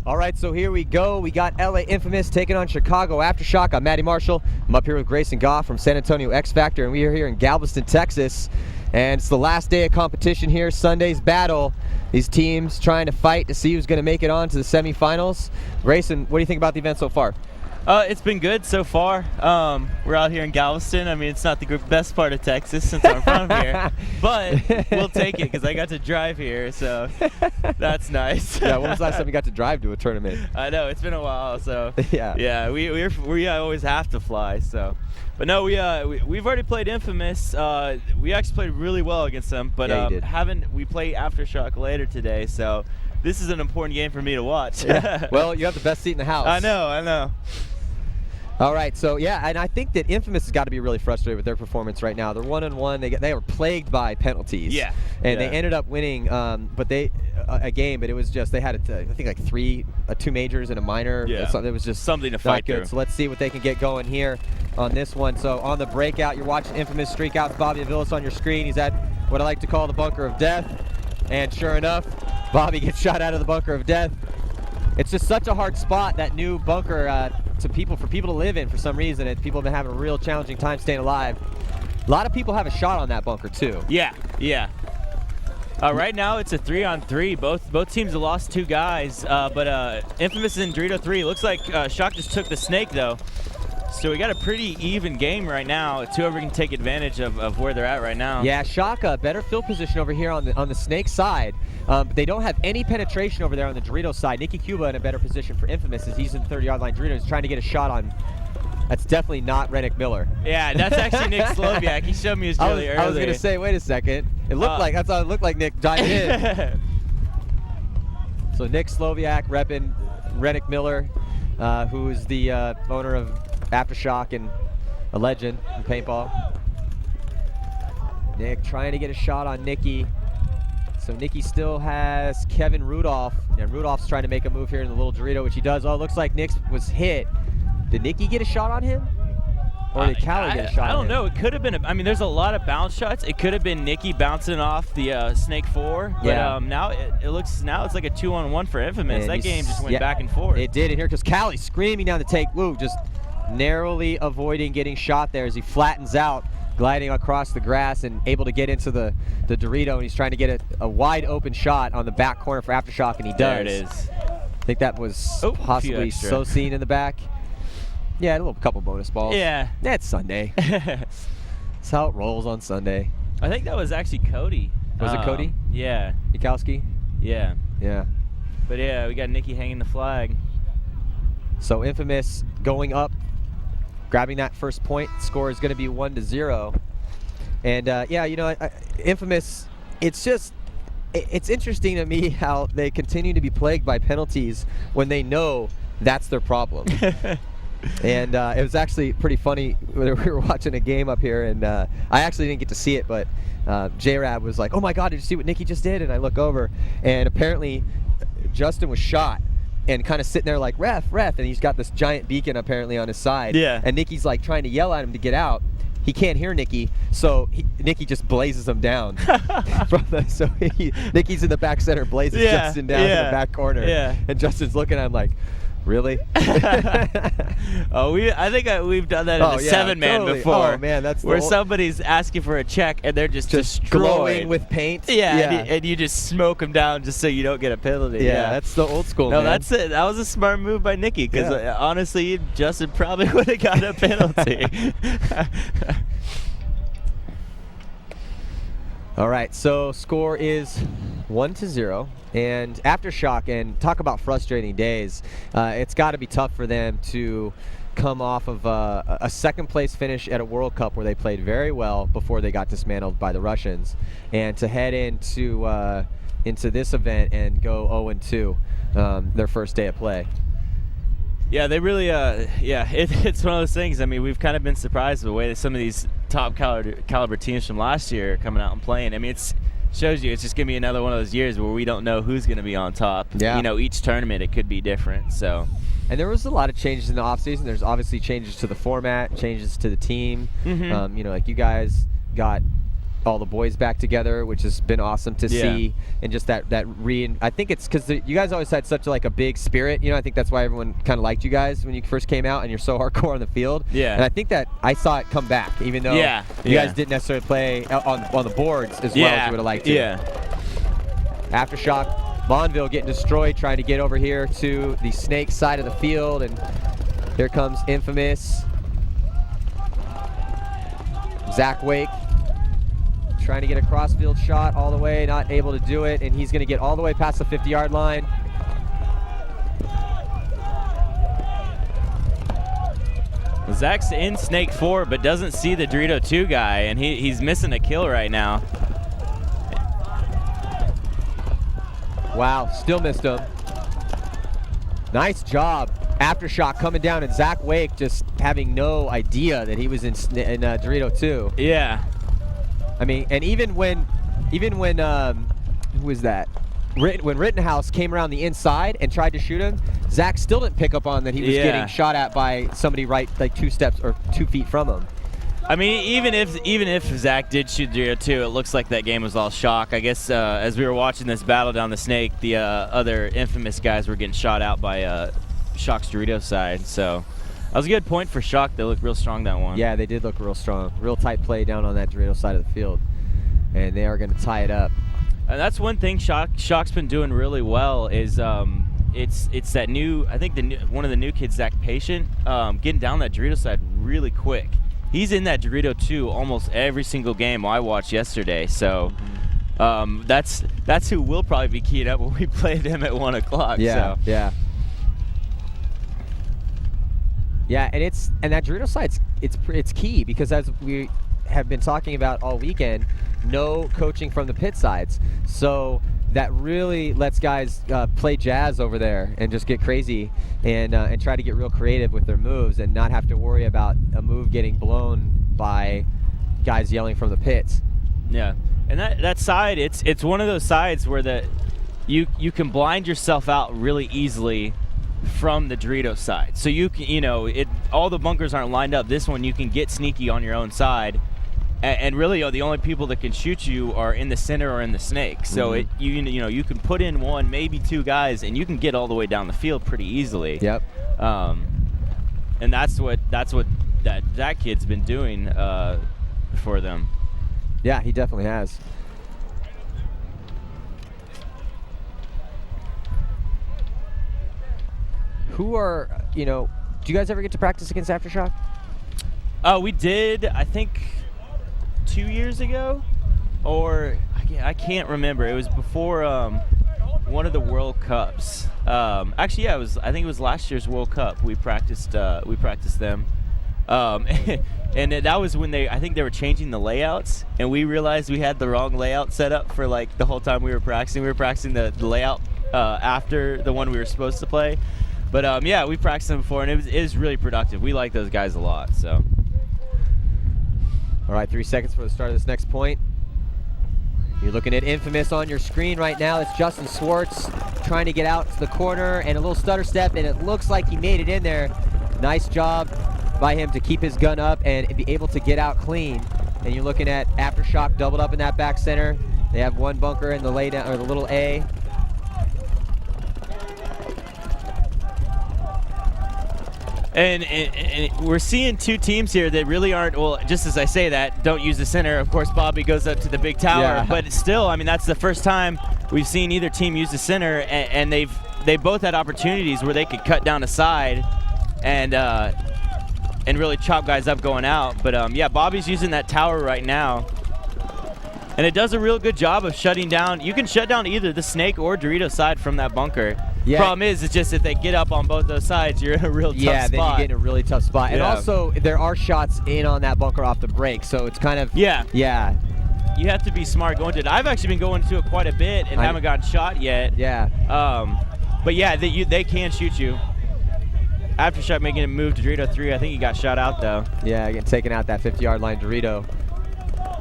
All right, so here we go. We got LA Infamous taking on Chicago Aftershock. I'm Matty Marshall. I'm up here with Grayson Goff from San Antonio X Factor, and we are here in Galveston, Texas. And it's the last day of competition here, Sunday's battle. These teams trying to fight to see who's going to make it on to the semifinals. Grayson, what do you think about the event so far? It's been good so far. We're out here in Galveston. I mean, it's not the best part of Texas since I'm from here, but we'll take it because I got to drive here, so that's nice. Yeah, when was the last time you got to drive to a tournament? I know, it's been a while, so yeah, we always have to fly. So, but no, we've already played Infamous. We actually played really well against them, but we play Aftershock later today, so this is an important game for me to watch. Yeah. Well, you have the best seat in the house. I know. All right, so yeah, and I think that Infamous has got to be really frustrated with their performance right now. They're 1-1. They were plagued by penalties. Yeah. And they ended up winning, but a game, but it was just they had I think like two majors and a minor. Yeah. It was just something to fight good. through. So let's see what they can get going here on this one. So on the breakout, you're watching Infamous streak out with Bobby Aviles on your screen. He's at what I like to call the bunker of death, and sure enough, Bobby gets shot out of the bunker of death. It's just such a hard spot, that new bunker, for people to live in for some reason. And people have been having a real challenging time staying alive. A lot of people have a shot on that bunker too. Yeah. Right now it's a 3-on-3. Both teams have lost 2 guys, but Infamous and Dorito 3. Looks like Shock just took the snake though. So we got a pretty even game right now. It's whoever can take advantage of where they're at right now. Yeah, Shock, better field position over here on the snake side. But they don't have any penetration over there on the Dorito side. Nicky Cuba in a better position for Infamous as he's in the 30-yard line. Dorito is trying to get a shot on. That's definitely not Rennick Miller. Yeah, that's actually Nick Sloviak. He showed me his jelly earlier. I was going to say, wait a second. It looked that's how it looked like Nick dived in. So Nick Sloviak repping Rennick Miller, who is the owner of Aftershock and a legend in paintball. Nick trying to get a shot on Nicky. So Nicky still has Kevin Rudolph, and Rudolph's trying to make a move here in the little Dorito, which he does. Oh, it looks like Nick was hit. Did Nicky get a shot on him? Or did Callie get a shot on him? I don't know. It could have been, there's a lot of bounce shots. It could have been Nicky bouncing off the Snake 4. But yeah. Now it's like a 2-on-1 for Infamous. And that game just went back and forth. It did, and here comes Callie screaming down the take. Woo, just narrowly avoiding getting shot there as he flattens out, gliding across the grass and able to get into the Dorito, and he's trying to get a wide open shot on the back corner for Aftershock, and he does. There it is. I think that was possibly so seen in the back. Yeah, a couple bonus balls. Yeah. That's Sunday. That's how it rolls on Sunday. I think that was actually Cody. Was it Cody? Yeah. Mikowski? Yeah. Yeah. But yeah, we got Nicky hanging the flag. So Infamous going up, grabbing that first point. Score is going to be 1-0. And Infamous, it's interesting to me how they continue to be plagued by penalties when they know that's their problem. And it was actually pretty funny when we were watching a game up here, and I actually didn't get to see it, but J-Rab was like, oh my God, did you see what Nicky just did? And I look over, and apparently Justin was shot and kind of sitting there like, ref, and he's got this giant beacon apparently on his side. Yeah. And Nicky's like trying to yell at him to get out. He can't hear Nicky, so Nicky just blazes him down. Nicky's in the back center, blazes Justin down in the back corner. Yeah. And Justin's looking at him like, really? I think we've done that in a 7-man before. Oh man, that's where somebody's asking for a check and they're just glowing with paint. Yeah. And you just smoke them down just so you don't get a penalty. Yeah, that's the old school. No, man. that's it. That was a smart move by Nicky because honestly, Justin probably would have got a penalty. All right, so score is 1-0. And Aftershock, and talk about frustrating days, it's got to be tough for them to come off of a second-place finish at a World Cup where they played very well before they got dismantled by the Russians, and to head into this event and go 0-2 their first day of play. Yeah, they really, it's one of those things. I mean, we've kind of been surprised with the way that some of these top caliber teams from last year are coming out and playing. I mean, shows you it's just going to be another one of those years where we don't know who's going to be on top. Yeah. Each tournament it could be different. So. And there was a lot of changes in the offseason. There's obviously changes to the format, changes to the team. Mm-hmm. Like you guys got all the boys back together, which has been awesome to see. And just that I think it's because you guys always had such like a big spirit. You know, I think that's why everyone kind of liked you guys when you first came out, and you're so hardcore on the field. Yeah. And I think that I saw it come back, even though you guys didn't necessarily play on the boards as well as you would have liked to. Yeah. Aftershock. Monville getting destroyed, trying to get over here to the Snake side of the field, and here comes Infamous. Zach Wake trying to get a crossfield shot all the way, not able to do it, and he's going to get all the way past the 50-yard line. Zach's in Snake 4, but doesn't see the Dorito 2 guy, and he's missing a kill right now. Wow, still missed him. Nice job. Aftershock coming down, and Zach Wake just having no idea that he was in Dorito 2. Yeah. I mean, and even when who was that? When Rittenhouse came around the inside and tried to shoot him, Zach still didn't pick up on that he was getting shot at by somebody right like 2 steps or 2 feet from him. I mean, even if Zach did shoot Dorito 2, it looks like that game was all Shock. I guess as we were watching this battle down the Snake, the other Infamous guys were getting shot out by Shock's Dorito side. So that was a good point for Shock. They looked real strong that one. Yeah, they did look real strong. Real tight play down on that Dorito side of the field. And they are going to tie it up. And that's one thing Shock's been doing really well is it's that new, I think one of the new kids, Zach Patient, getting down that Dorito side really quick. He's in that Dorito 2 almost every single game I watched yesterday. So that's who we'll probably be keyed up when we play them at 1 o'clock. Yeah, so. yeah. Yeah, and that Dorito side's it's key because as we have been talking about all weekend, no coaching from the pit sides. So that really lets guys play jazz over there and just get crazy and try to get real creative with their moves and not have to worry about a move getting blown by guys yelling from the pits. Yeah, and that side, it's one of those sides where you can blind yourself out really easily from the Dorito side. So you can, all the bunkers aren't lined up. This one you can get sneaky on your own side. And really, the only people that can shoot you are in the center or in the Snake. So you can put in 1, maybe 2 guys, and you can get all the way down the field pretty easily. Yep. And that's what that kid's been doing for them. Yeah, he definitely has. Who are do you guys ever get to practice against Aftershock? We did. I think 2 years ago, or I can't remember. It was before one of the World Cups. Actually, yeah, I think it was last year's World Cup. We practiced them, and that was when I think they were changing the layouts, and we realized we had the wrong layout set up for like the whole time we were practicing. We were practicing the layout after the one we were supposed to play. But yeah, we practiced them before, and it was really productive. We like those guys a lot. So. All right, 3 seconds for the start of this next point. You're looking at Infamous on your screen right now. It's Justin Swartz trying to get out to the corner and a little stutter step, and it looks like he made it in there. Nice job by him to keep his gun up and be able to get out clean. And you're looking at Aftershock doubled up in that back center. They have 1 bunker in the laydown, or the little A. And we're seeing 2 teams here that really aren't, well, just as I say that, don't use the center. Of course, Bobby goes up to the big tower, but still, I mean, that's the first time we've seen either team use the center, and they both had opportunities where they could cut down a side and really chop guys up going out. But yeah, Bobby's using that tower right now, and it does a real good job of shutting down. You can shut down either the Snake or Dorito side from that bunker. Yeah. Problem is, it's just if they get up on both those sides, you're in a real tough spot. Yeah, then you get in a really tough spot. And also, there are shots in on that bunker off the break, so it's kind of... Yeah. Yeah. You have to be smart going to it. I've actually been going to it quite a bit and haven't gotten shot yet. Yeah. But yeah, they can shoot you. Aftershock making a move to Dorito 3. I think he got shot out, though. Yeah, getting taken out that 50-yard line Dorito.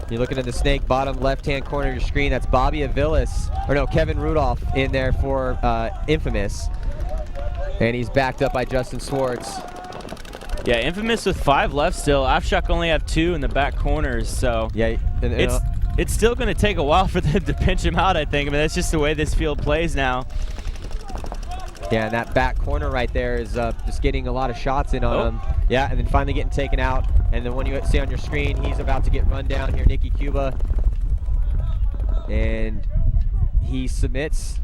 You're looking at the Snake, bottom left-hand corner of your screen. That's Bobby Aviles, or no, Kevin Rudolph in there for Infamous. And he's backed up by Justin Swartz. Yeah, Infamous with 5 left still. Aftershock only have 2 in the back corners, so yeah, it's still going to take a while for them to pinch him out, I think. I mean, that's just the way this field plays now. Yeah, and that back corner right there is just getting a lot of shots in on him. Yeah, and then finally getting taken out. And the one you see on your screen, he's about to get run down here, Nicky Cuba. And he submits.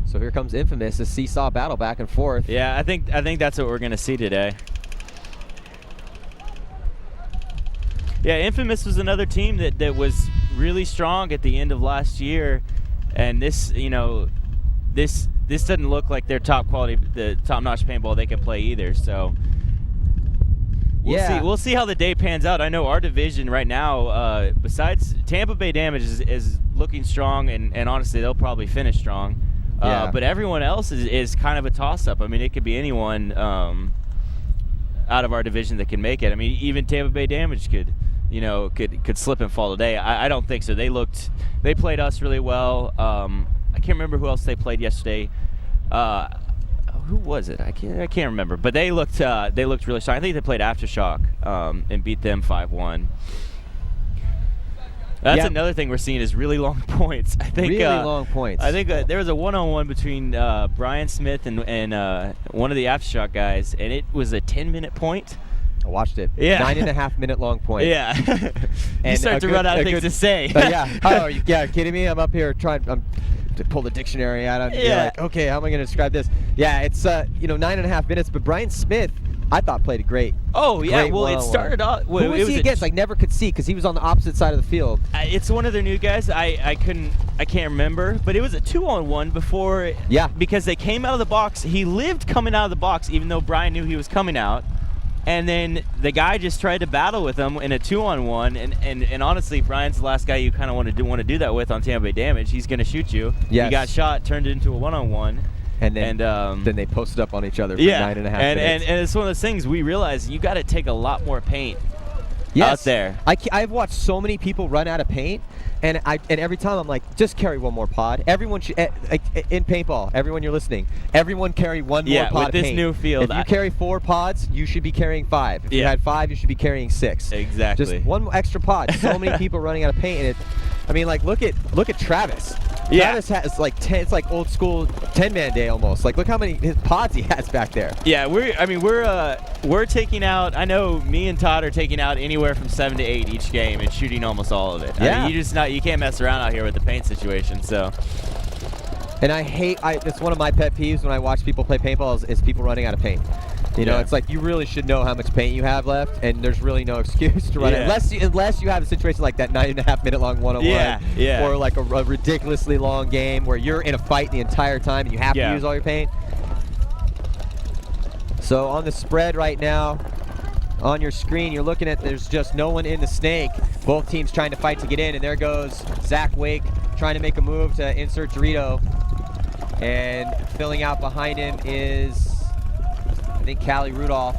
So here comes Infamous, a seesaw battle back and forth. Yeah, I think that's what we're going to see today. Yeah, Infamous was another team that was really strong at the end of last year, and this, you know, this doesn't look like their top quality, the top-notch paintball they can play either. So we'll see how the day pans out. I know our division right now, besides Tampa Bay Damage is looking strong, and honestly they'll probably finish strong. But everyone else is kind of a toss-up. I mean, it could be anyone out of our division that can make it. I mean, even Tampa Bay Damage could slip and fall today. I don't think so. They played us really well. I can't remember who else they played yesterday. Who was it? I can't remember. But they looked really strong. I think they played Aftershock and beat them 5-1. That's another thing we're seeing is really long points. I think really long points. I think there was a one-on-one between Brian Smith and one of the Aftershock guys, and it was a 10-minute point. I watched it. Yeah. 9.5 minute long point. Yeah. You start to run out of things to say. Yeah. Oh, are you kidding me? I'm up here trying to pull the dictionary out. I'm like, okay, how am I going to describe this? Yeah, it's 9.5 minutes. But Brian Smith, I thought played a great. Oh yeah, great well it started off. Who was he against? I never could see because he was on the opposite side of the field. It's one of their new guys. I can't remember, but it was a 2-on-1 before. Yeah. Because they came out of the box. He lived coming out of the box, even though Brian knew he was coming out. And then the guy just tried to battle with him in a 2-on-1, and honestly, Brian's the last guy you kind of want to do that with on Tampa Bay Damage. He's going to shoot you. Yes. He got shot, turned it into a 1-on-1. And then they posted up on each other for 9.5 minutes. And it's one of those things we realize you got to take a lot more paint out there. I've watched so many people run out of paint, and every time I'm like, just carry one more pod. Everyone should in paintball. Everyone you're listening, everyone carry one more pod. With of this paint. new field, if you carry 4 pods, you should be carrying 5. If you had 5, you should be carrying 6. Exactly. Just one extra pod. So many people running out of paint, and look at Travis. Yeah. Travis has like 10. It's like old school 10-man day almost. Like look how many his pods he has back there. Yeah, we're taking out. I know me and Todd are taking out anywhere from 7 to 8 each game and shooting almost all of it. Yeah. I mean, you can't mess around out here with the paint situation. So. And it's one of my pet peeves when I watch people play paintball is people running out of paint. It's like you really should know how much paint you have left, and there's really no excuse to run it unless you have a situation like that 9.5 minute long 1-on-1, or like a ridiculously long game where you're in a fight the entire time and you have to use all your paint. So on the spread right now, on your screen, you're looking at there's just no one in the snake. Both teams trying to fight to get in, and there goes Zach Wake trying to make a move to insert Dorito, and filling out behind him is, I think, Callie Rudolph.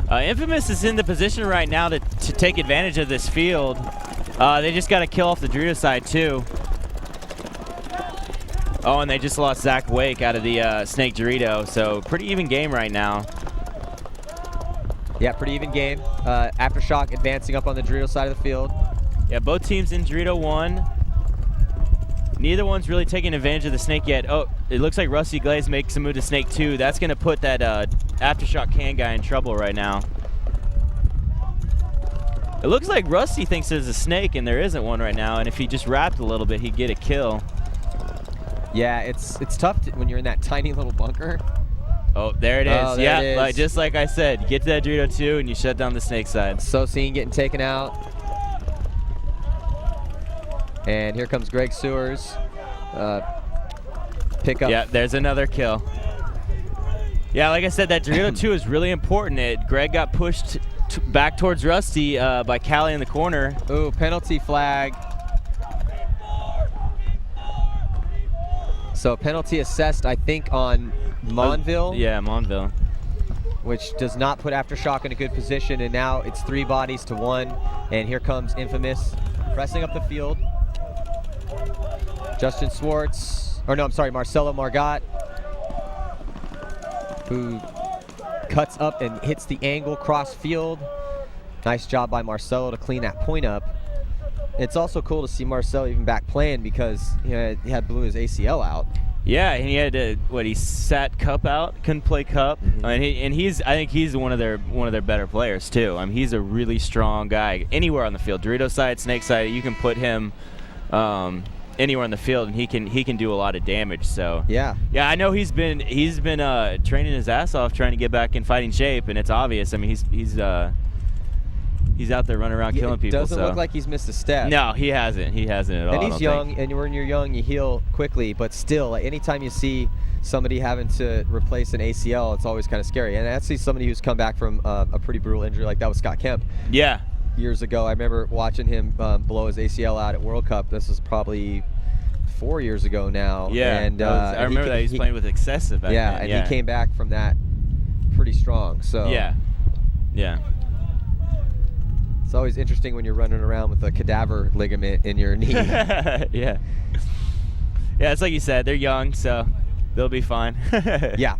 Infamous is in the position right now to take advantage of this field. They just got to kill off the Dorito side too. Oh, and they just lost Zach Wake out of the Snake Dorito, so pretty even game right now. Yeah, pretty even game. Aftershock advancing up on the Dorito side of the field. Yeah, both teams in Dorito 1. Neither one's really taking advantage of the Snake yet. Oh, it looks like Rusty Glaze makes a move to Snake 2. That's going to put that Aftershock can guy in trouble right now. It looks like Rusty thinks there's a snake, and there isn't one right now. And if he just wrapped a little bit, he'd get a kill. Yeah, it's tough when you're in that tiny little bunker. Oh, there it is. Oh, there it is. Just like I said, get to that Dorito 2, and you shut down the Snake side. Sosine getting taken out. And here comes Greg Sewers. Pick up. Yeah, there's another kill. Yeah, like I said, that Dorito 2 is really important. Greg got pushed back towards Rusty by Callie in the corner. Ooh, penalty flag. So penalty assessed, I think, on Monville. Yeah, Monville. Which does not put Aftershock in a good position. And now it's 3 bodies to 1. And here comes Infamous pressing up the field. Justin Swartz, Marcelo Margot, who cuts up and hits the angle cross field. Nice job by Marcelo to clean that point up. It's also cool to see Marcelo even back playing because he had blew his ACL out. Yeah, and he had to he sat Cup out, couldn't play Cup. Mm-hmm. I think he's one of their better players too. I mean, he's a really strong guy anywhere on the field. Dorito side, Snake side, you can put him anywhere on the field, and he can do a lot of damage. So yeah, I know he's been training his ass off trying to get back in fighting shape, and it's obvious. I mean, he's out there running around killing people. Doesn't look like he's missed a step. No, he hasn't. He hasn't at all. And he's young, and when you're young, you heal quickly. But still, anytime you see somebody having to replace an ACL, it's always kind of scary. And I see somebody who's come back from a pretty brutal injury like that was Scott Kemp. Yeah. Years ago, I remember watching him blow his ACL out at World Cup. This is probably 4 years ago now. Yeah. And I remember that he was playing with excessive. Back then. And he came back from that pretty strong. So yeah. It's always interesting when you're running around with a cadaver ligament in your knee. Yeah, it's like you said, they're young, so they'll be fine. Yeah,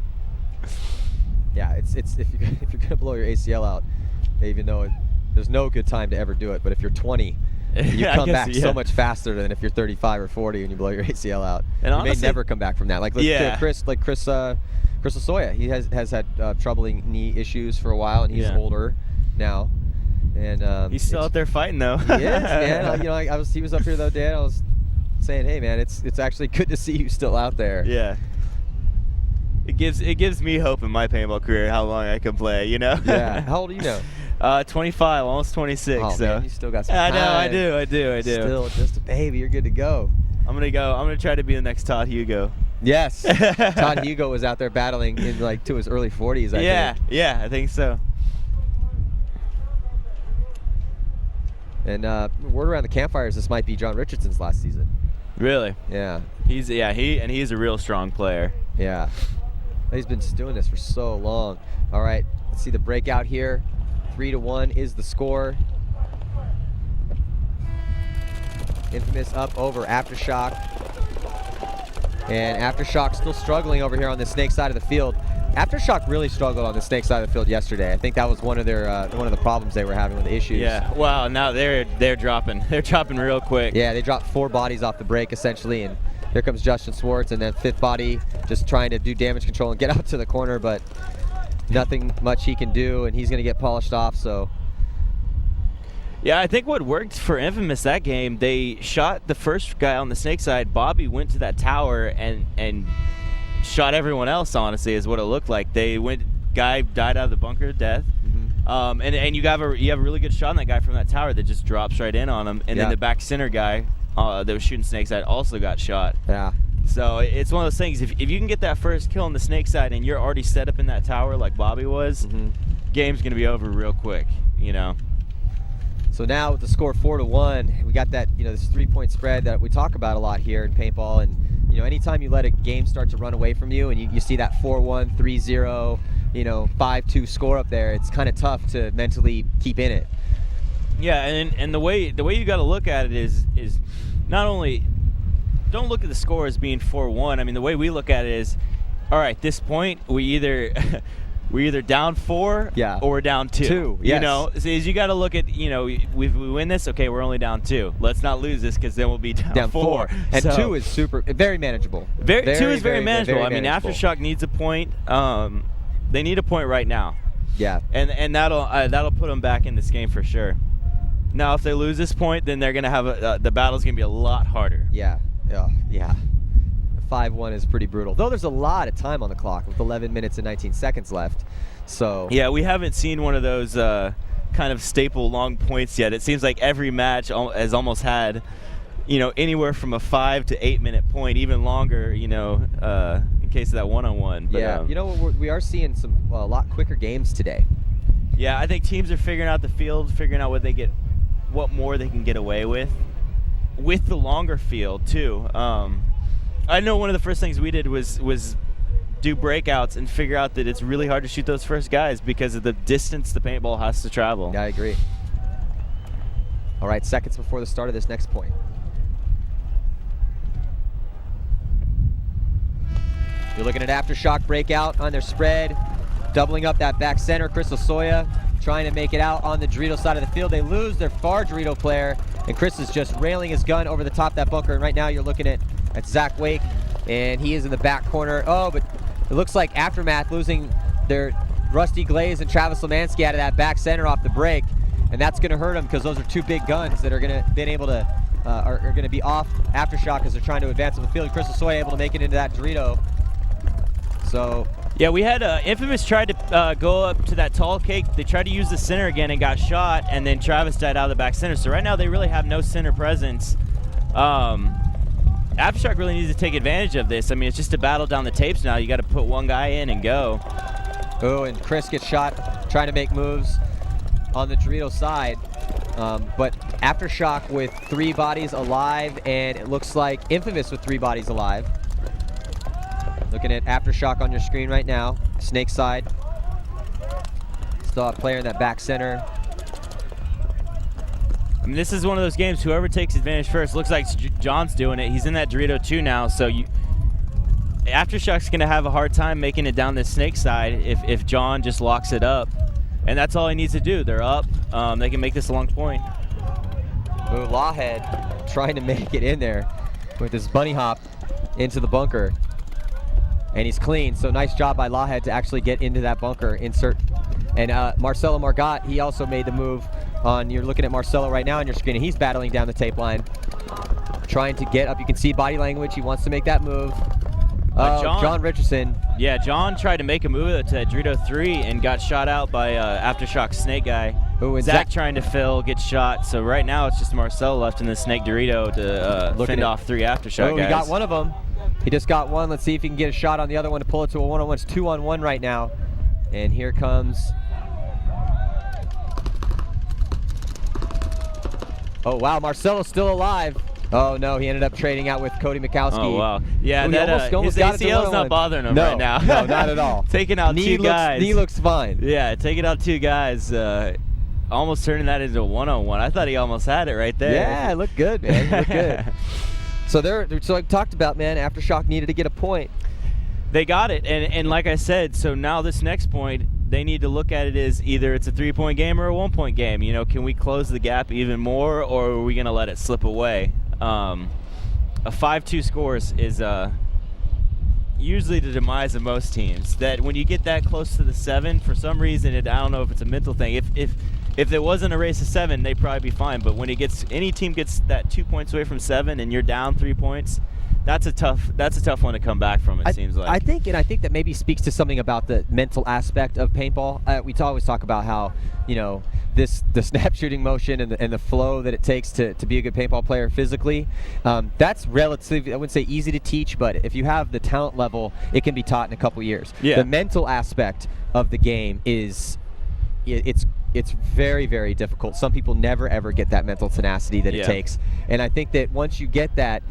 it's if you're gonna blow your ACL out, even though there's no good time to ever do it, but if you're 20, you come back so much faster than if you're 35 or 40 and you blow your ACL out. And you honestly, may never come back from that. Like Chris Lasoya, he has had troubling knee issues for a while, and he's older now. And he's still out there fighting, though. He is, man. He was up here the other day, and I was saying, hey, man, it's actually good to see you still out there. Yeah. It gives me hope in my paintball career how long I can play, you know? Yeah. How old are you now? 25, almost 26. Oh, so. Man, you still got some time. I know, I do. Still just a baby. You're good to go. I'm gonna try to be the next Todd Hugo. Yes. Todd Hugo was out there battling in to his early 40s, I think. Yeah, I think so. And word around the campfires, this might be John Richardson's last season. Really? Yeah. He's a real strong player. Yeah. He's been doing this for so long. All right, let's see the breakout here. 3-1 is the score. Infamous up over Aftershock. And Aftershock still struggling over here on the Snake side of the field. Aftershock really struggled on the Snake side of the field yesterday. I think that was one of the problems they were having with the issues. Yeah. Wow. Now they're dropping. They're dropping real quick. Yeah. They dropped 4 bodies off the break essentially, and here comes Justin Swartz, and then 5th body just trying to do damage control and get out to the corner, but nothing much he can do, and he's going to get polished off. So. Yeah, I think what worked for Infamous that game, they shot the first guy on the Snake side. Bobby went to that tower and shot everyone else, honestly, is what it looked like. Guy died out of the bunker of death. Mm-hmm. And you have a really good shot on that guy from that tower that just drops right in on him. And then the back center guy that was shooting Snake side also got shot. Yeah. So it's one of those things, if you can get that first kill on the Snake side and you're already set up in that tower like Bobby was, game's going to be over real quick, you know. So now with the score 4-1, we got that, this 3-point spread that we talk about a lot here in paintball. And, anytime you let a game start to run away from you and you see that 4-1, 3-0, 5-2 score up there, it's kind of tough to mentally keep in it. Yeah, and the way you got to look at it is not only don't look at the score as being 4-1. I mean, the way we look at it is, all right, this point we either we're either down 4 or we're down 2. Yes. So you got to look at, if we win this, okay, we're only down 2. Let's not lose this because then we'll be down 4. And 2 is very manageable. 2 is very manageable. I mean, manageable. Aftershock needs a point. They need a point right now. Yeah. And that'll put them back in this game for sure. Now, if they lose this point, then they're going to have the battle's going to be a lot harder. Yeah. 5-1 is pretty brutal. Though there's a lot of time on the clock with 11 minutes and 19 seconds left. So yeah, we haven't seen one of those kind of staple long points yet. It seems like every match has almost had, anywhere from a 5 to 8 minute point, even longer, in case of that one-on-one. But, yeah, we are seeing a lot quicker games today. Yeah, I think teams are figuring out the field, figuring out what more they can get away with the longer field too. I know one of the first things we did was do breakouts and figure out that it's really hard to shoot those first guys because of the distance the paintball has to travel. Yeah, I agree. All right, seconds before the start of this next point. You're looking at Aftershock breakout on their spread, doubling up that back center, Chris Lasoya. trying to make it out on the Dorito side of the field. They lose their far Dorito player, and Chris is just railing his gun over the top of that bunker. And right now you're looking at Zach Wake, and he is in the back corner. Oh, but it looks like Aftermath losing their Rusty Glaze and Travis Lemansky out of that back center off the break, and that's going to hurt them because those are two big guns that are going to are going to be off Aftershock as they're trying to advance on the field. Chris Soy able to make it into that Dorito. So yeah, we had Infamous tried to go up to that tall cake. They tried to use the center again and got shot, and then Travis died out of the back center. So right now they really have no center presence. Aftershock really needs to take advantage of this. I mean, it's just a battle down the tapes now. You got to put one guy in and go. Oh, and Chris gets shot trying to make moves on the Dorito side. But Aftershock with 3 bodies alive, and it looks like Infamous with 3 bodies alive. Looking at Aftershock on your screen right now, Snake side. Still a player in that back center. I mean, this is one of those games, whoever takes advantage first. Looks like John's doing it. He's in that Dorito 2 now, so Aftershock's going to have a hard time making it down the Snake side if John just locks it up. And that's all he needs to do. They're up. They can make this a long point. Ooh, Lawhead trying to make it in there with his bunny hop into the bunker. And he's clean, so nice job by Lawhead to actually get into that bunker, insert. And Marcelo Margot, he also made the move on, you're looking at Marcelo right now on your screen, and he's battling down the tape line. Trying to get up, you can see body language, he wants to make that move. John Richardson. Yeah, John tried to make a move to Dorito 3 and got shot out by Aftershock Snake guy. Ooh, and Zach trying to fill, gets shot. So right now it's just Marcelo left in the Snake Dorito to fend off 3 Aftershock guys. He got one of them. He just got one. Let's see if he can get a shot on the other one to pull it to a 1-on-1. It's 2-on-1 right now. And here comes... Oh, wow, Marcelo's still alive. Oh, no, he ended up trading out with Cody Mikowski. Oh, wow. Yeah, Ooh, almost his ACL's not bothering him right now. No, not at all. Taking out 2 guys. Knee looks fine. Yeah, taking out 2 guys. Almost turning that into a 1-on-1. I thought he almost had it right there. Yeah, it looked good, man. It looked good. So I talked about, man, Aftershock needed to get a point. They got it, and like I said, so now this next point, they need to look at it as either it's a 3-point game or a 1-point game. You know, can we close the gap even more, or are we going to let it slip away? A 5-2 scores is usually the demise of most teams. That when you get that close to the 7, for some reason, I don't know if it's a mental thing. If there wasn't a race of 7, they'd probably be fine. But when any team gets that 2 points away from 7 and you're down 3 points, that's a tough one to come back from. It seems like. I think that maybe speaks to something about the mental aspect of paintball. We always talk about how, you know, the snap shooting motion and the flow that it takes to be a good paintball player physically. That's relatively, I wouldn't say easy to teach, but if you have the talent level, it can be taught in a couple years. Yeah. The mental aspect of the game is, it's very, very difficult. Some people never ever get that mental tenacity that it takes. And I think that once you get that,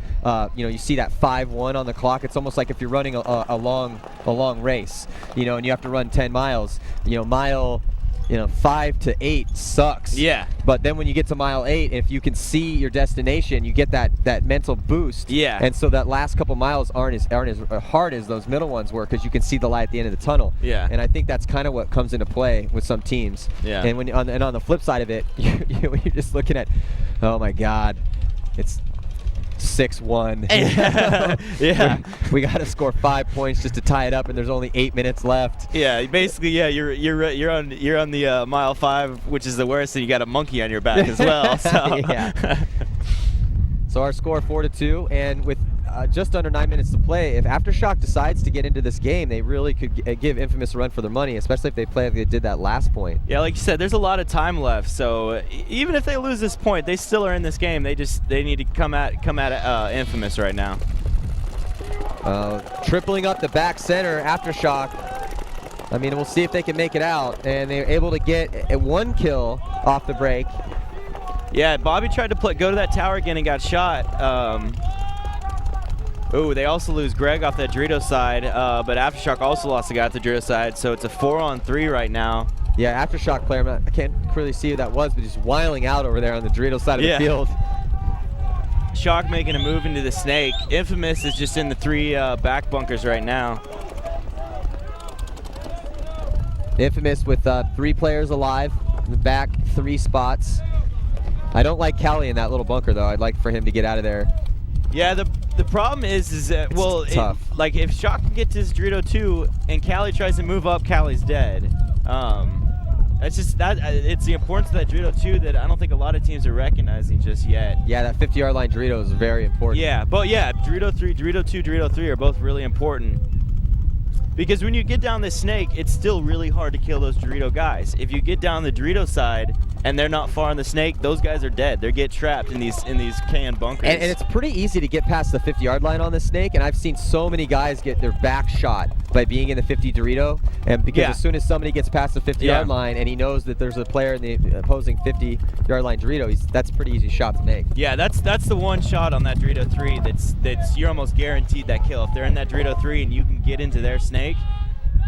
you see that 5-1 on the clock, it's almost like if you're running a long race, and you have to run 10 miles, mile 5 to 8 sucks. Yeah. But then when you get to mile 8, if you can see your destination, you get that mental boost. Yeah. And so that last couple miles aren't as hard as those middle ones were, because you can see the light at the end of the tunnel. Yeah. And I think that's kind of what comes into play with some teams. Yeah. And when on the flip side of it, you're just looking at, oh my God, it's 6-1. Yeah. We got to score 5 points just to tie it up, and there's only 8 minutes left. Yeah, basically, yeah, you're on the mile 5, which is the worst, and you got a monkey on your back as well. So. Yeah. So our score 4-2, and with just under 9 minutes to play, if Aftershock decides to get into this game, they really could give Infamous a run for their money, especially if they play like they did that last point. Yeah, like you said, there's a lot of time left, so even if they lose this point, they still are in this game. They need to come at Infamous right now. Tripling up the back center, Aftershock. I mean, we'll see if they can make it out, and they're able to get a 1 kill off the break. Yeah, Bobby tried to go to that tower again and got shot. Ooh, they also lose Greg off that Dorito side, but Aftershock also lost a guy off the Dorito side, so it's a 4-on-3 right now. Yeah, Aftershock player, I can't really see who that was, but he's wiling out over there on the Dorito side of the field. Shock making a move into the Snake. Infamous is just in the 3 back bunkers right now. Infamous with 3 players alive in the back 3 spots. I don't like Callie in that little bunker though. I'd like for him to get out of there. Yeah, the problem is that, well, tough. Like if Shock can get to his Dorito 2 and Callie tries to move up, Callie's dead. That's just that. It's the importance of that Dorito 2 that I don't think a lot of teams are recognizing just yet. Yeah, that 50-yard line Dorito is very important. Yeah, but yeah, Dorito 3, Dorito 2, Dorito 3 are both really important. Because when you get down this snake, it's still really hard to kill those Dorito guys. If you get down the Dorito side and they're not far on the snake, those guys are dead. They get trapped in these canned bunkers. And it's pretty easy to get past the 50-yard line on the snake, and I've seen so many guys get their back shot by being in the 50 Dorito. And because as soon as somebody gets past the 50-yard line and he knows that there's a player in the opposing 50-yard line Dorito, that's a pretty easy shot to make. Yeah, that's the one shot on that Dorito 3 that's you're almost guaranteed that kill. If they're in that Dorito 3 and you can get into their snake,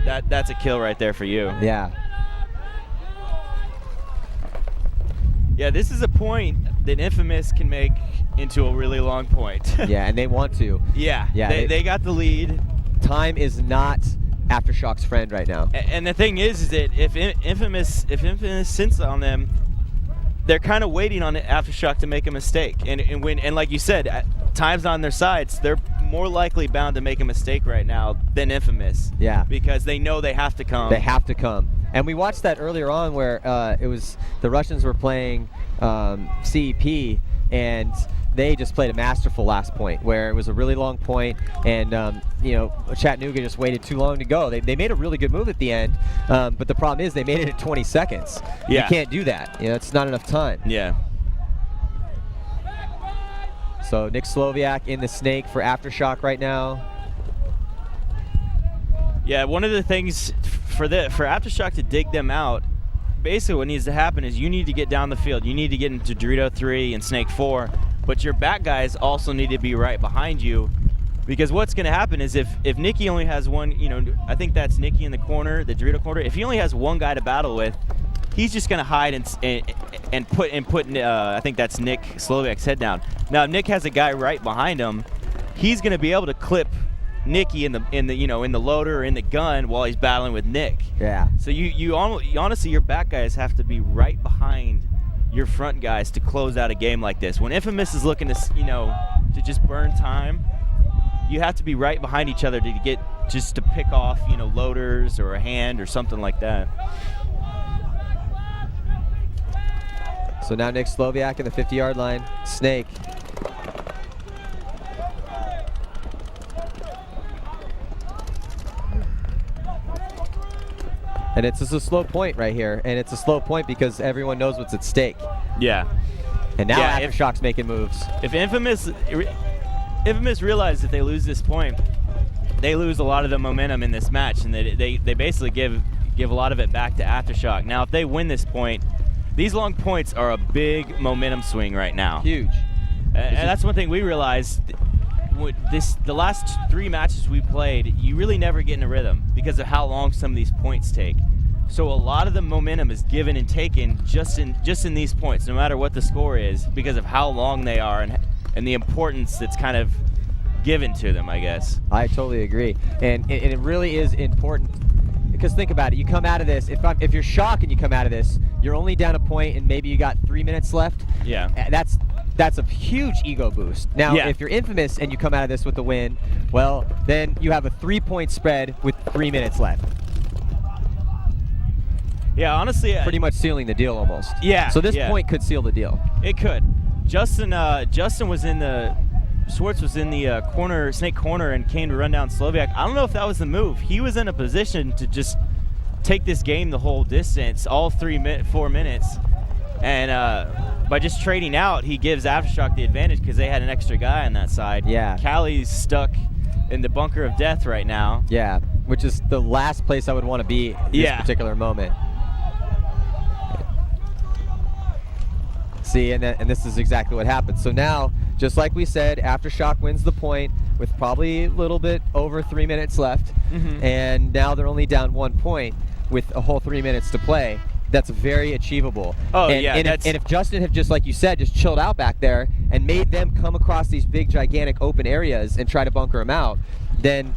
that's a kill right there for you. Yeah. Yeah, this is a point that Infamous can make into a really long point. Yeah, and they want to. Yeah, they got the lead. Time is not Aftershock's friend right now. And the thing is that if Infamous sits on them, they're kind of waiting on Aftershock to make a mistake. And like you said, time's on their sides. They're more likely bound to make a mistake right now than Infamous. Yeah. Because they know they have to come. They have to come. And we watched that earlier on where it was the Russians were playing CEP, and they just played a masterful last point where it was a really long point, and Chattanooga just waited too long to go. They made a really good move at the end, but the problem is they made it at 20 seconds. Yeah. You can't do that. It's not enough time. Yeah. So Nick Sloviak in the snake for Aftershock right now. Yeah, one of the things for Aftershock to dig them out, basically what needs to happen is you need to get down the field. You need to get into Dorito 3 and Snake 4, but your back guys also need to be right behind you, because what's going to happen is if Nicky only has one, I think that's Nicky in the corner, the Dorito corner. If he only has one guy to battle with, he's just going to hide and put I think that's Nick Sloviak's head down. Now if Nick has a guy right behind him, he's going to be able to clip Nicky in the loader or in the gun while he's battling with Nick. Yeah. So you honestly, your back guys have to be right behind your front guys to close out a game like this. When Infamous is looking to just burn time, you have to be right behind each other to pick off loaders or a hand or something like that. So now Nick Sloviak in the 50-yard line. Snake. And it's just a slow point right here. And it's a slow point because everyone knows what's at stake. Yeah. And now Aftershock's making moves. If Infamous realizes if they lose this point, they lose a lot of the momentum in this match, and they basically give a lot of it back to Aftershock. Now, if they win this point, these long points are a big momentum swing right now. Huge. And that's one thing we realized. The last 3 matches we played, you really never get in a rhythm because of how long some of these points take. So a lot of the momentum is given and taken just in these points, no matter what the score is, because of how long they are and the importance that's kind of given to them, I guess. I totally agree, and it really is important. Because think about it, you come out of this, if you're Shock and you come out of this, you're only down a point and maybe you got 3 minutes left. Yeah. That's a huge ego boost. Now, if you're Infamous and you come out of this with a win, well, then you have a 3-point spread with 3 minutes left. Yeah, honestly, pretty much sealing the deal almost. Yeah. So this point could seal the deal. It could. Justin was in the Schwartz was in the snake corner and came to run down Sloviak. I don't know if that was the move. He was in a position to just take this game the whole distance, all 4 minutes, and by just trading out, he gives Aftershock the advantage because they had an extra guy on that side. Yeah. Callie's stuck in the bunker of death right now. Yeah, which is the last place I would want to be at this particular moment. See, and this is exactly what happened. So now, just like we said, Aftershock wins the point with probably a little bit over 3 minutes left, and now they're only down 1 point with a whole 3 minutes to play. That's very achievable. Oh, and if Justin had just, like you said, just chilled out back there and made them come across these big, gigantic open areas and try to bunker them out, then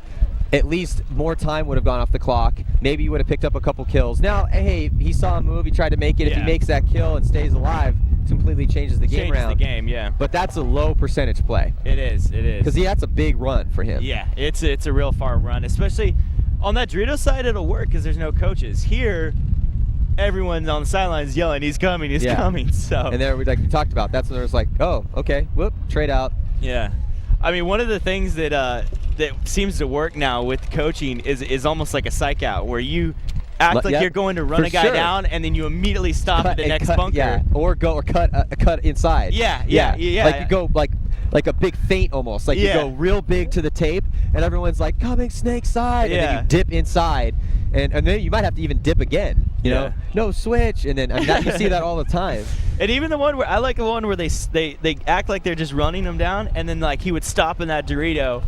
at least more time would have gone off the clock. Maybe you would have picked up a couple kills. Now, hey, he saw a move, he tried to make it. If he makes that kill and stays alive, it completely changes the game around. Changes the game, yeah. But that's a low percentage play. It is. Because that's a big run for him. Yeah, it's a real far run, especially on that Dorito side. It'll work because there's no coaches. Here, everyone's on the sidelines yelling, "He's coming! He's coming!" So. And there, like we talked about, that's when there was like, "Oh, okay, whoop, trade out." Yeah, I mean, one of the things that that seems to work now with coaching is almost like a psych out, where you act like you're going to run a guy down, and then you immediately stop at the next bunker. Yeah, or cut inside. Yeah. Like you go like a big feint almost. Like you go real big to the tape, and everyone's like, "Coming snake side," and then you dip inside, and then you might have to even dip again. You know, no switch, and then you see that all the time. And even the one where I like the one where they act like they're just running them down, and then like he would stop in that Dorito,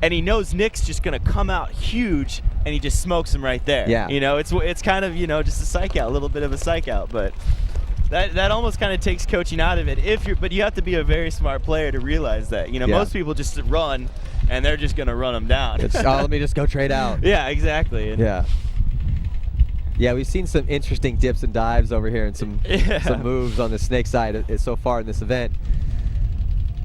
and he knows Nick's just gonna come out huge, and he just smokes him right there. Yeah. You know, it's kind of, you know, just a psych out, a little bit of a psych out, but that almost kind of takes coaching out of it. But you have to be a very smart player to realize that. You know, most people just run, and they're just gonna run them down. Let me just go trade out. Yeah, exactly. Yeah, we've seen some interesting dips and dives over here and some moves on the snake side so far in this event.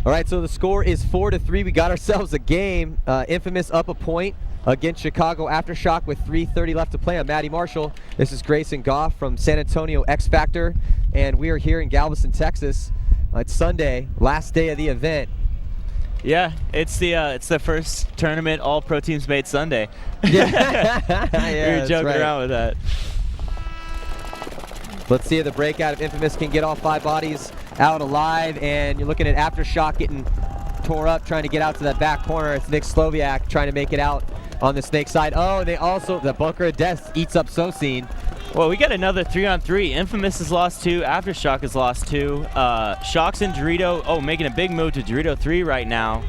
All right, so the score is 4-3. We got ourselves a game. Infamous up a point against Chicago Aftershock with 3:30 left to play. I'm Matty Marshall. This is Grayson Goff from San Antonio X Factor, and we are here in Galveston, Texas. It's Sunday, last day of the event. Yeah, it's the first tournament all pro teams made Sunday. Yeah, we were joking around with that. Let's see if the breakout of Infamous can get all 5 bodies out alive, and you're looking at Aftershock getting tore up, trying to get out to that back corner. It's Nick Sloviak trying to make it out on the snake side. Oh, and they also, the bunker of death eats up Sosine. Well, we got another 3-on-3. Infamous has lost 2. Aftershock has lost 2. Shocks and Dorito, making a big move to Dorito 3 right now.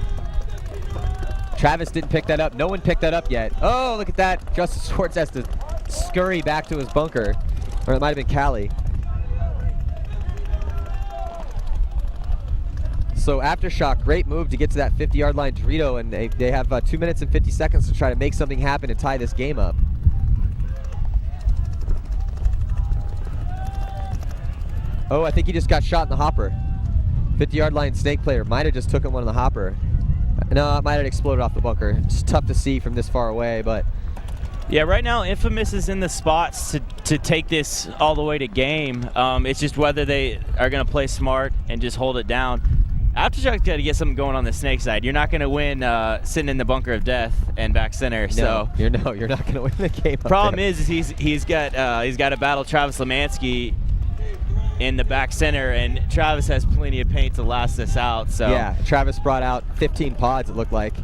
Travis didn't pick that up. No one picked that up yet. Oh, look at that. Justice Schwartz has to scurry back to his bunker. Or it might have been Callie. So Aftershock, great move to get to that 50-yard line Dorito, and they have 2 minutes and 50 seconds to try to make something happen and tie this game up. Oh, I think he just got shot in the hopper. 50-yard line snake player might have just took him one in the hopper. No, it might have exploded off the bunker. It's tough to see from this far away, but... Yeah, right now Infamous is in the spots to take this all the way to game. It's just whether they are going to play smart and just hold it down. Aftershock's got to get something going on the snake side. You're not going to win sitting in the bunker of death and back center. No, you're not going to win the game. Problem is he's got to battle Travis Lemansky in the back center, and Travis has plenty of paint to last this out. So yeah, Travis brought out 15 pods, it looked like.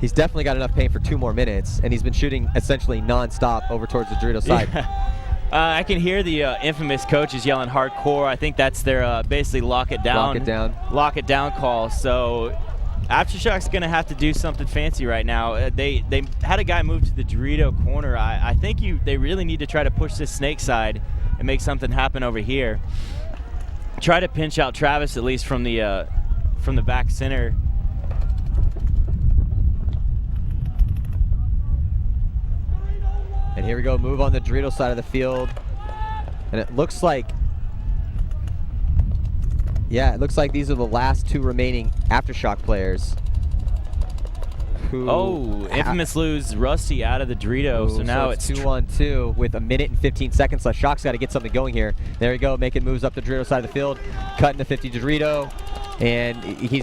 He's definitely got enough paint for 2 more minutes, and he's been shooting essentially non-stop over towards the Dorito side. Yeah. I can hear the Infamous coaches yelling hardcore. I think that's their basically lock it down call. So Aftershock's going to have to do something fancy right now. They had a guy move to the Dorito corner. I think they really need to try to push this snake side and make something happen over here. Try to pinch out Travis at least from the back center. And here we go, move on the Dorito side of the field. And it looks like, these are the last 2 remaining Aftershock players. Infamous lose Rusty out of the Dorito, so now it's 2-on-2 with 1 minute and 15 seconds left. Shock's got to get something going here. There we go, making moves up the Dorito side of the field, cutting the 50 Dorito, and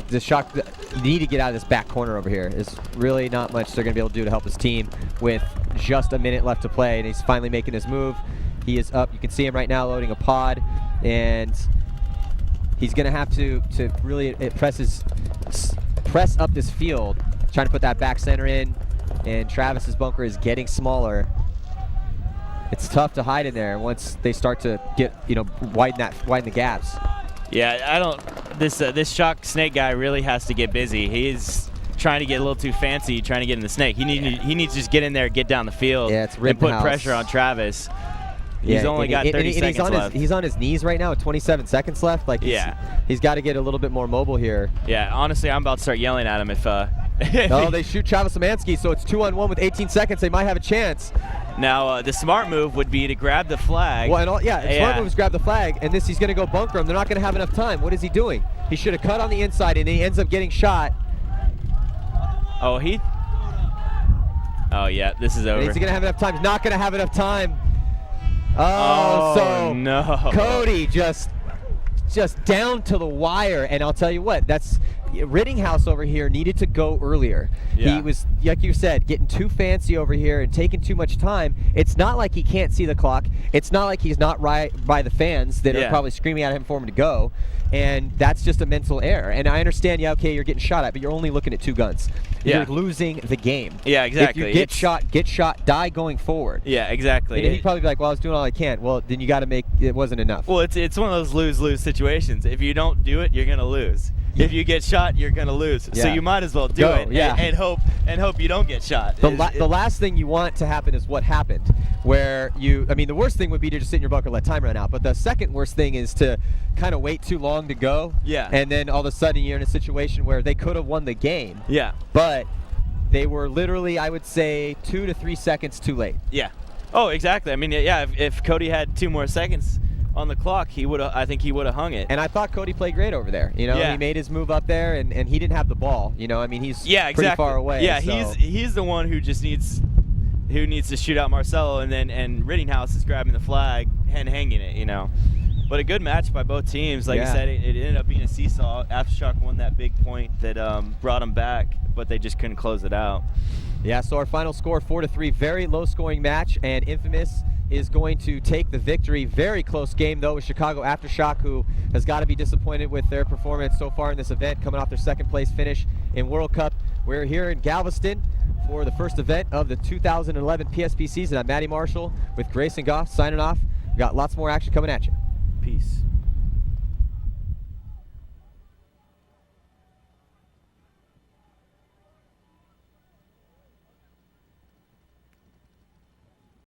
the Shock need to get out of this back corner over here. There's really not much they're going to be able to do to help his team with just 1 minute left to play, and he's finally making his move. He is up. You can see him right now loading a pod, and he's going to have to really press up this field, trying to put that back center in, and Travis's bunker is getting smaller. It's tough to hide in there once they start to get, widen the gaps. Yeah, this Shock snake guy really has to get busy. He's trying to get a little too fancy, trying to get in the snake. He needs to just get in there, get down the field, and put pressure on Travis. He's only got 30 seconds left. He's on his knees right now with 27 seconds left. He's got to get a little bit more mobile here. Yeah, honestly, I'm about to start yelling at him if No, they shoot Travis Szymanski, so it's 2-on-1 with 18 seconds. They might have a chance. Now, the smart move would be to grab the flag. Well, and smart move is grab the flag, and he's going to go bunker him. They're not going to have enough time. What is he doing? He should have cut on the inside, and he ends up getting shot. Oh, oh, yeah, this is over. And is he going to have enough time? He's not going to have enough time. Oh, no. Cody just down to the wire, and I'll tell you what, Rittinghouse over here needed to go earlier. Yeah. He was, like you said, getting too fancy over here and taking too much time. It's not like he can't see the clock. It's not like he's not right by the fans that are probably screaming at him for him to go. And that's just a mental error. And I understand, okay, you're getting shot at, but you're only looking at 2 guns. You're losing the game. Yeah, exactly. If you get shot, die going forward. Yeah, exactly. And he'd probably be like, well, I was doing all I can. Well, then you got to make it wasn't enough. Well, it's one of those lose-lose situations. If you don't do it, you're going to lose. If you get shot, you're going to lose. Yeah. So you might as well do it and hope you don't get shot. The last thing you want to happen is what happened, where the worst thing would be to just sit in your bunker and let time run out. But the second worst thing is to kind of wait too long to go. Yeah. And then all of a sudden you're in a situation where they could have won the game. Yeah. But they were literally, I would say, 2 to 3 seconds too late. Yeah. Oh, exactly. I mean, yeah, if Cody had 2 more seconds on the clock, I think he would have hung it. And I thought Cody played great over there. He made his move up there, and he didn't have the ball. He's pretty far away. Yeah, so. he's the one who just needs to shoot out Marcelo, and Rittinghouse is grabbing the flag and hanging it. But a good match by both teams. Like I said, it ended up being a seesaw. Aftershock won that big point that brought them back, but they just couldn't close it out. Yeah, so our final score, 4-3, very low-scoring match, and Infamous is going to take the victory. Very close game, though, with Chicago Aftershock, who has got to be disappointed with their performance so far in this event, coming off their second-place finish in World Cup. We're here in Galveston for the first event of the 2011 PSP season. I'm Matty Marshall with Grayson Goff signing off. We've got lots more action coming at you. Peace.